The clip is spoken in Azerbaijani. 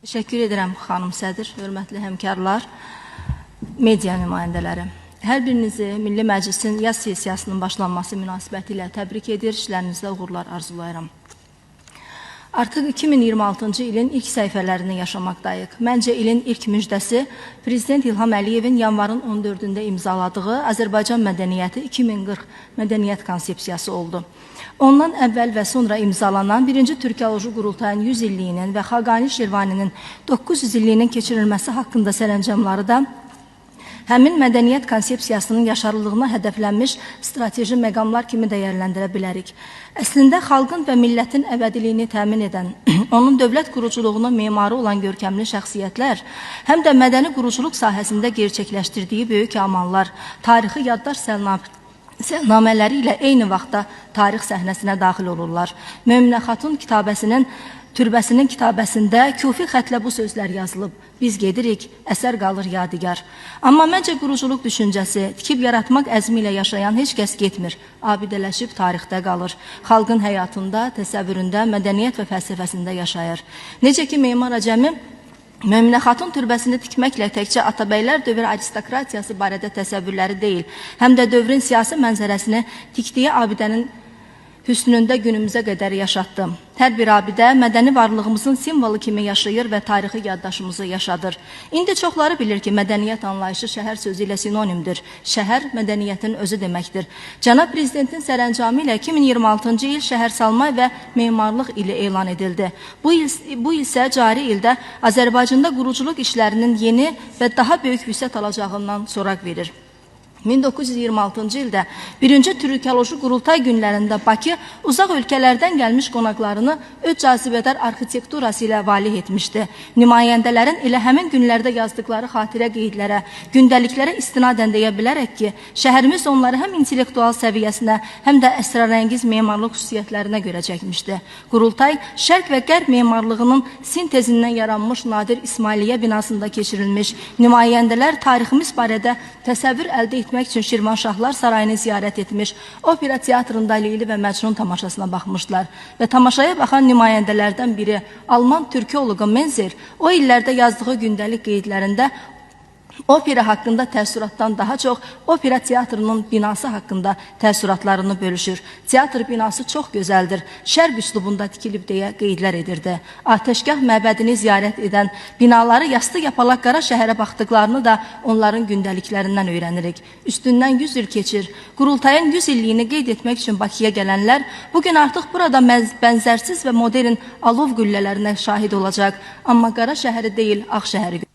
Təşəkkür edirəm xanım sədr, hörmətli həmkarlar, media nümayəndələri. Hər birinizi Milli Məclisin yaz sessiyasının başlanması münasibəti ilə təbrik edir, işlərinizdə uğurlar arzulayıram. Artıq 2026-cı ilin ilk səhifələrini yaşamaqdayıq. Məncə ilin ilk müjdəsi Prezident İlham Əliyevin yanvarın 14-də imzaladığı Azərbaycan Mədəniyyəti 2040 Mədəniyyət Konsepsiyası oldu. Ondan əvvəl və sonra imzalanan 1-ci Türkoloji Qurultayın 100 illiyinin və Xaqani Şirvaninin 900 illiyinin keçirilməsi haqqında sərəncamları da həmin mədəniyyət konsepsiyasının yaşarlılığına hədəflənmiş strateji məqamlar kimi dəyərləndirə bilərik. Əslində, xalqın və millətin əbədiliyini təmin edən, onun dövlət quruculuğunun memarı olan görkəmli şəxsiyyətlər, həm də mədəni quruculuq sahəsində gerçəkləşdirdiyi böyük amallar, tarixi yaddaş səlnamələri ilə eyni vaxtda tarix səhnəsinə daxil olurlar. Möminə Xatun türbəsinin kitabəsində küfi xətlə bu sözlər yazılıb. Biz gedirik, əsər qalır yadigar. Amma məncə quruculuq düşüncəsi, tikib yaratmaq əzmi ilə yaşayan heç kəs getmir. Abidələşib tarixdə qalır. Xalqın həyatında, təsəvvüründə, mədəniyyət və fəlsəfəsində yaşayır. Necə ki, Memar Əcəmi Möminə Xatun türbəsini tikməklə təkcə Atabəylər dövr aristokratiyası barədə təsəvvürləri deyil, həm də dövrün siyasi mənzərəsini tikdiyi abidənin hüsnündə günümüzə qədər yaşatdı. Hər bir abidə mədəni varlığımızın simvolu kimi yaşayır və tarixi yaddaşımızı yaşadır. İndi çoxları bilir ki, mədəniyyət anlayışı şəhər sözü ilə sinonimdir. Şəhər mədəniyyətin özü deməkdir. Cənab Prezidentin sərəncamı ilə 2026-cı il şəhərsalma və memarlıq ili elan edildi. Bu il isə cari ildə Azərbaycanda quruculuq işlərinin yeni və daha böyük vüsət alacağından soraq verir. 1926-cı ildə 1-ci Türkoloji Qurultay günlərində Bakı uzaq ölkələrdən gəlmiş qonaqlarını öz cazibədar arxitekturası ilə valih etmişdi. Nümayəndələrin elə həmin günlərdə yazdıkları xatirə qeydlərə, gündəliklərə istinadən deyə bilərək ki, şəhərimiz onları həm intellektual səviyyəsinə, həm də əsrarəngiz memarlıq xüsusiyyətlərinə görə çəkmişdi. Qurultay, şərq və qərb memarlığının sintezindən yaranmış Nadir İsmailiyyə binasında keçirilmiş, nümayəndələr tariximiz barədə təsəvvür əldə etmək üçün Şirvanşahlar sarayını ziyarət etmiş, opera teatrında Leyli və Məcnun tamaşasına baxmışlar və tamaşaya baxan nümayəndələrdən biri Alman türkologu Menzer o illərdə yazdığı gündəlik qeydlərində opera haqqında təəssüratdan daha çox opera teatrının binası haqqında təəssüratlarını bölüşür. Teatr binası çox gözəldir, şərq üslubunda tikilib deyə qeydlər edirdi. Atəşgah məbədini ziyarət edən, binaları yastı yapalaq qara şəhərə baxdıqlarını da onların gündəliklərindən öyrənirik. Üstündən 100 il keçir. Qurultayın 100 illiyini qeyd etmək üçün Bakıya gələnlər bugün artıq burada bənzərsiz və modern alov güllələrinə şahid olacaq. Amma qara şəhəri deyil, ağ şəhəri